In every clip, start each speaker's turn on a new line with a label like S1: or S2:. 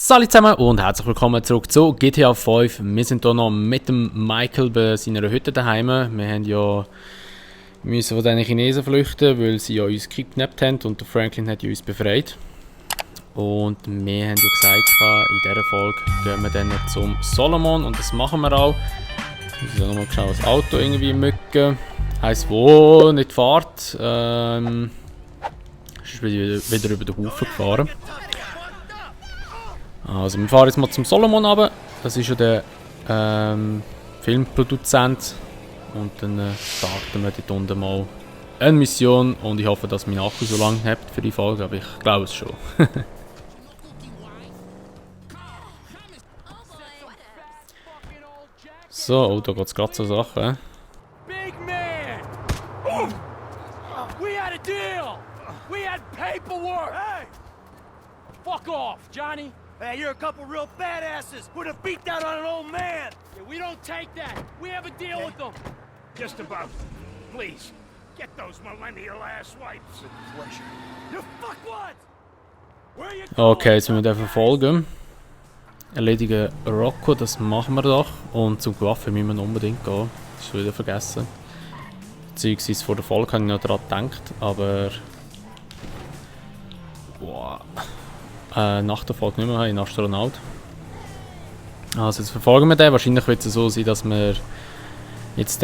S1: Salut zusammen und herzlich willkommen zurück zu GTA 5. Wir sind hier noch mit dem Michael bei seiner Hütte daheim. Wir müssen von diesen Chinesen flüchten, weil sie ja uns gekidnappt haben und der Franklin hat uns befreit. Und wir haben ja gesagt, in dieser Folge gehen wir dann zum Solomon und das machen wir auch. Ich muss nochmal schauen, das Auto irgendwie mücken. Heisst, wo nicht fährt. Ist wieder über den Haufen gefahren. Also wir fahren jetzt mal zum Solomon runter. Das ist ja der Filmproduzent. Und dann starten wir dort unten mal eine Mission. Und ich hoffe, dass mein Akku so lange hat für die Folge, aber ich glaube es schon. So, oh, da geht es gerade so Sachen.
S2: Big man! We had a deal! We had paperwork! Hey! Fuck off, Johnny!
S3: Hey, you're a couple real badasses! Put a beat down on an old man!
S2: Yeah, we don't take that! We have a deal with them!
S3: Just about. Please, get those millennial ass wipes. Pleasure. You fuckwads! Where are you going?
S1: Okay, jetzt müssen wir den verfolgen. Erledigen Rocco, das machen wir doch. Und zum Waffe müssen wir unbedingt gehen. Das ist wieder vergessen. Beziehungsweise vor der Folge habe ich noch daran gedacht, aber... Wow. Nach der Folge nicht mehr, ein Astronaut. Also jetzt verfolgen wir den. Wahrscheinlich wird es so sein, dass wir jetzt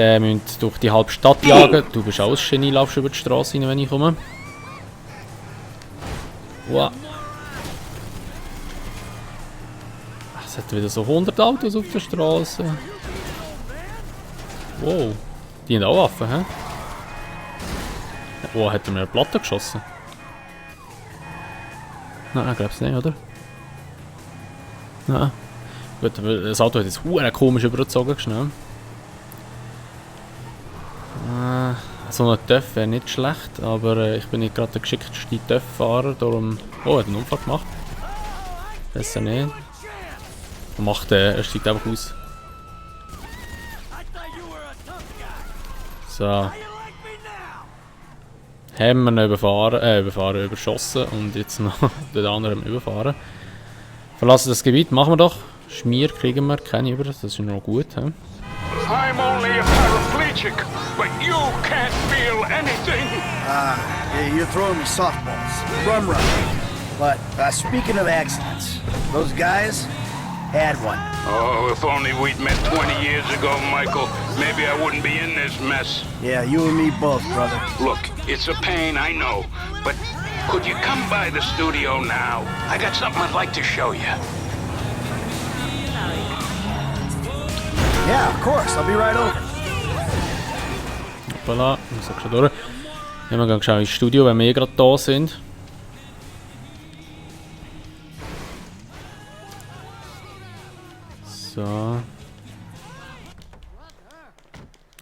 S1: durch die halbe Stadt jagen. Du bist auch ein Genie, laufst über die Straße rein, wenn ich komme. Wow. Es hat wieder so 100 Autos auf der Straße. Wow. Die haben auch Waffen, hä? Oh, hat er mir eine Platte geschossen? Nein, ich glaube es nicht, oder? Nein. Gut, das Auto hat jetzt komisch übergezogen, schnell. So ein TÜV wäre nicht schlecht, aber ich bin nicht gerade der geschickteste TÜV-Fahrer, darum... Oh, er hat einen Unfall gemacht. Besser nicht. Er steigt einfach aus. So. Haben wir ihn überschossen und jetzt noch den anderen überfahren. Verlassen das Gebiet, machen wir doch. Schmier kriegen wir, keine über, das ist noch gut. He?
S4: I'm only a paraplegic, but you can't feel anything.
S5: Yeah, you're throwing me softballs. Rum. But speaking of accidents, those guys had one.
S4: Oh, if only we'd met 20 years ago, Michael. Maybe I wouldn't be in this mess.
S5: Yeah, you and me both, brother.
S4: Look, it's a pain, I know, but could you come by the studio now? I got something I'd like to show you.
S5: Yeah, of course. I'll be right over.
S1: Hoppala, ich sag schon durch. Wir haben geschaut ins Studio, wenn wir gerade da sind. So.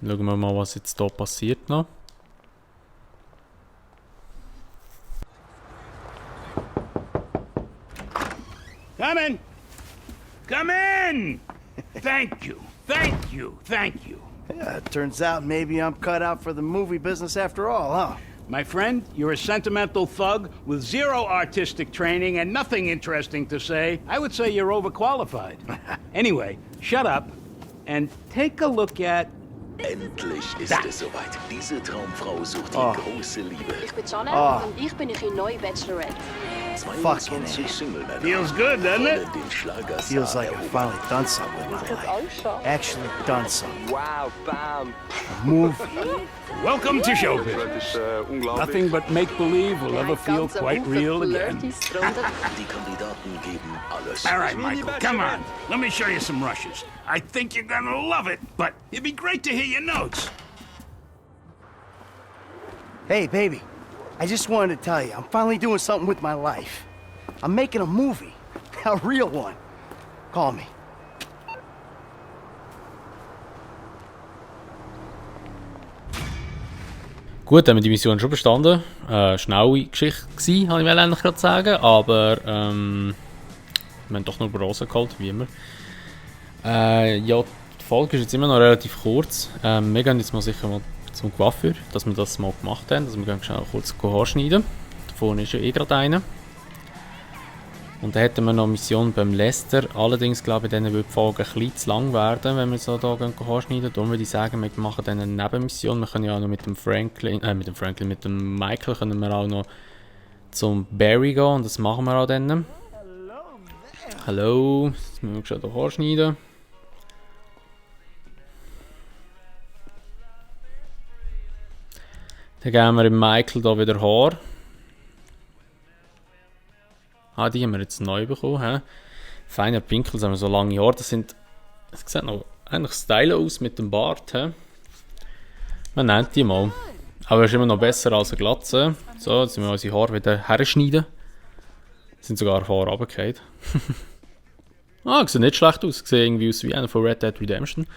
S1: Schauen wir mal, was jetzt hier passiert noch.
S3: Come in! Come in! Thank you, thank you, thank you.
S5: Yeah, it turns out maybe I'm cut out for the movie business after all, huh?
S3: My friend, you're a sentimental thug with zero artistic training and nothing interesting to say. I would say you're overqualified. Anyway, shut up and take a look at...
S6: Endlich ist es soweit. Diese Traumfrau sucht die große Liebe.
S7: Ich bin Janelle und ich bin ihre neue Bachelorette.
S6: 22 Single-Männer.
S3: Feels good, doesn't it?
S6: wollen den Schlager
S5: Feels like I've finally done something with my life. Actually done something.
S7: Wow, bam.
S5: A movie.
S3: Welcome to showbiz. Nothing but make-believe will ever feel quite real again.
S6: Die Kandidaten geben alles.
S3: All right, Michael, come on. Let me show you some rushes. I think you're gonna love it, but it'd be great to hear your notes.
S5: Hey, baby. I just wanted to tell you, I'm finally doing something with my life. I'm making a movie. A real one. Call me.
S1: Gut, haben wir die Mission schon bestanden. Schnelle Geschichte gewesen, habe ich eigentlich gerade sagen, aber wir haben doch noch Rosen geholt, wie immer. Ja, die Folge ist jetzt immer noch relativ kurz. Wir gehen jetzt mal sicher mal zum Coiffeur, dass wir das mal gemacht haben. Also wir gehen schnell kurz Haar schneiden. Da vorne ist ja eh gerade einer. Und dann hätten wir noch eine Mission beim Lester. Allerdings glaube ich, denen würde die Folge ein bisschen zu lang werden, wenn wir so hier anschneiden. Darum würde ich sagen, wir machen dann eine Nebenmission. Wir können ja auch noch mit dem Michael können wir auch noch zum Barry gehen. Und das machen wir auch dann. Hallo, jetzt müssen wir schon hier anschneiden. Dann geben wir dem Michael hier wieder Haar. Ah, die haben wir jetzt neu bekommen. He? Feine Pinkel, haben wir so lange Haare. Das sieht noch eigentlich stylisch aus mit dem Bart. He? Man nennt die mal. Aber es ist immer noch besser als eine Glatze. So, jetzt müssen wir unsere Haare wieder herschneiden. Sind sogar Haare runtergefallen. Sieht nicht schlecht aus. Sieht irgendwie aus wie einer von Red Dead Redemption.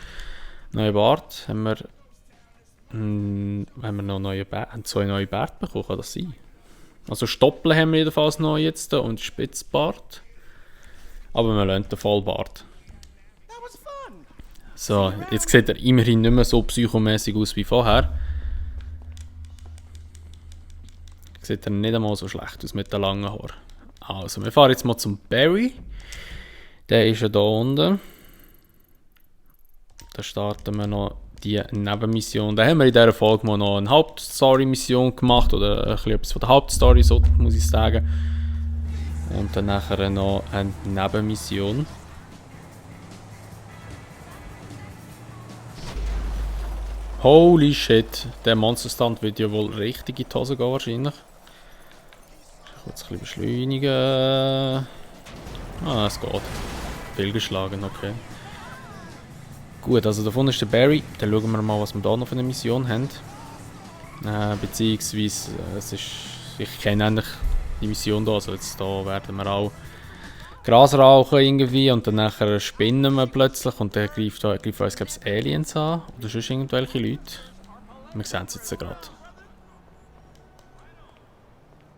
S1: Neuer Bart. Haben wir noch zwei neue Bärte bekommen, kann das sein? Also Stoppeln haben wir jedenfalls noch jetzt und Spitzbart. Aber wir lassen den Vollbart. So, jetzt sieht er immerhin nicht mehr so psychomäßig aus wie vorher. Sieht er nicht einmal so schlecht aus mit den langen Haaren. Also, wir fahren jetzt mal zum Barry. Der ist ja da unten. Da starten wir noch die Nebenmission. Da haben wir in dieser Folge mal noch eine Hauptstory-Mission gemacht. Oder ein bisschen etwas von der Hauptstory, so muss ich sagen. Und dann nachher noch eine Nebenmission. Holy shit, der Monsterstand wird ja wohl richtig in die Hose gehen wahrscheinlich. Ich will jetzt ein bisschen beschleunigen. Es geht. Fehlgeschlagen, okay. Gut, also davon ist der Barry. Dann schauen wir mal, was wir da noch für eine Mission haben. Beziehungsweise, ich kenne eigentlich die Mission hier. Also jetzt da werden wir auch Gras rauchen irgendwie und dann nachher spinnen wir plötzlich und dann greift uns, glaube ich, Aliens an. Oder sonst irgendwelche Leute. Wir sehen es jetzt gerade.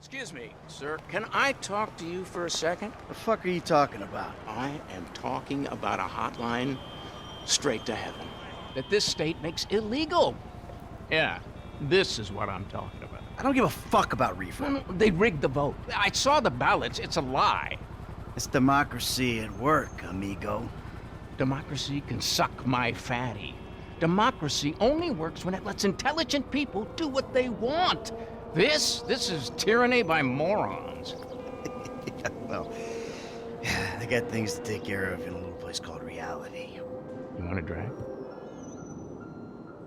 S4: Excuse me, sir. Can I talk to you for a second?
S5: The fuck are you talking about?
S4: I am talking about a hotline straight to heaven that this state makes illegal. Yeah, this is what I'm talking about.
S5: I don't give a fuck about reefer.
S4: They rigged the vote. I saw the ballots. It's a lie.
S5: It's democracy at work, amigo.
S4: Democracy can suck my fatty. Democracy only works when it lets intelligent people do what they want. This is tyranny by morons.
S5: Well, they got things to take care of in a little place called reality.
S4: You want a drag?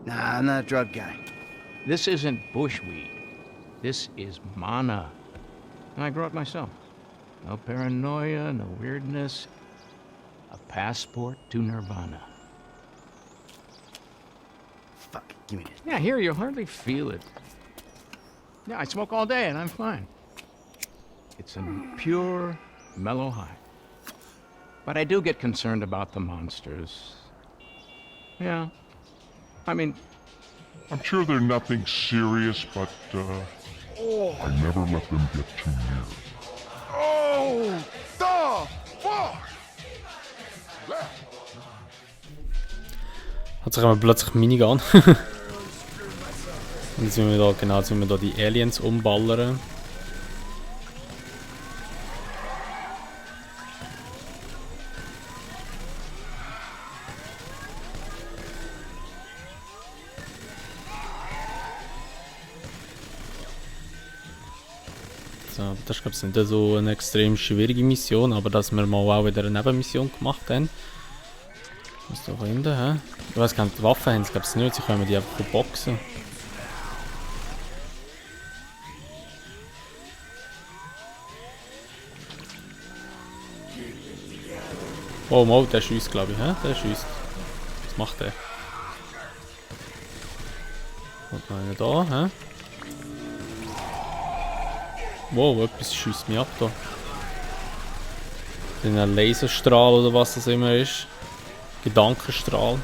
S5: Nah, I'm not a drug guy.
S4: This isn't bushweed. This is mana. And I grow it myself. No paranoia, no weirdness. A passport to nirvana.
S5: Fuck, give me this.
S4: Yeah, here, you hardly feel it. Yeah, I smoke all day and I'm fine. It's a pure, mellow high. But I do get concerned about the monsters. Yeah. I mean...
S8: I'm sure they're nothing serious, but, I never let them get too near.
S2: Oh, the fuck!
S1: Hat sich plötzlich Minigun. Und jetzt müssen wir da die Aliens umballern. So, das ist, glaube ich, nicht so eine extrem schwierige Mission, aber dass wir mal auch wieder eine Nebenmission gemacht haben. Was ist da hinten, hä? Ich weiß gar nicht, die Waffen haben sie, glaube ich, nicht, sie können die einfach boxen. Oh, mal, der schießt, glaube ich, hä? Der schießt. Was macht der? Und noch einer da, hä? Wow, etwas schießt mich ab da. Ein Laserstrahl oder was das immer ist. Gedankenstrahl.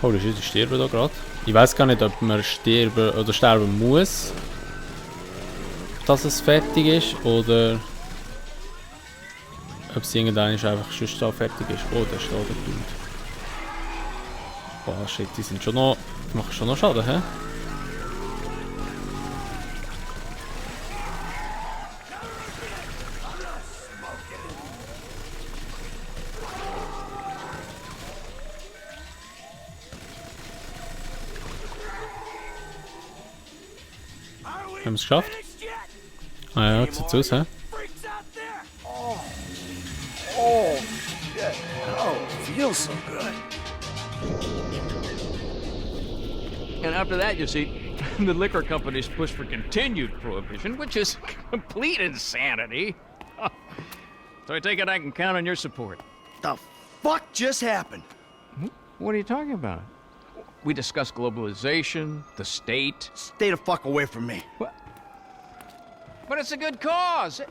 S1: Holy shit, ich sterbe da gerade. Ich weiß gar nicht, ob man sterben muss, dass es fertig ist, oder ob es irgendwann einfach schon fertig ist. Oh, der steht da drüben. Boah, shit, die sind schon noch... Die machen schon noch Schaden, hä? Haben wir es geschafft? Ah ja, jetzt sieht's aus, hä?
S5: Oh, shit. Oh, feels so good.
S4: And after that, you see, the liquor companies push for continued prohibition, which is complete insanity. So I take it I can count on your support.
S5: The fuck just happened?
S4: What are you talking about? We discussed globalization, the state.
S5: Stay the fuck away from me.
S4: What? But it's a good cause.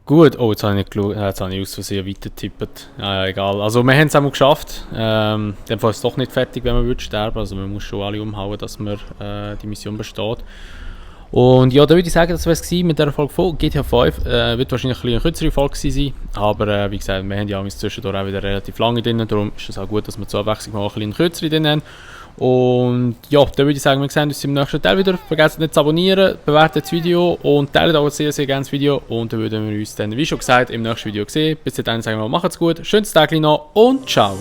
S1: Gut, oh, jetzt habe ich nicht geschaut, jetzt habe ich aus Versehen weitergetippt. Ja, egal. Also wir haben es einmal geschafft. Dann ist es doch nicht fertig, wenn man sterben. Also man muss schon alle umhauen, dass man die Mission besteht. Und ja, da würde ich sagen, das wäre es mit dieser Folge von GTA 5. Wird wahrscheinlich eine kürzere Folge sein, aber wie gesagt, wir haben ja zwischendurch auch wieder relativ lange drin, darum ist es auch gut, dass wir zur Abwechslung mal ein bisschen kürzere drin haben. Und ja, dann würde ich sagen, wir sehen uns im nächsten Teil wieder. Vergesst nicht zu abonnieren, bewertet das Video und teilt auch sehr, sehr gerne das Video. Und dann würden wir uns dann, wie schon gesagt, im nächsten Video sehen. Bis dahin sagen wir, macht's gut, schönes Tag noch und ciao!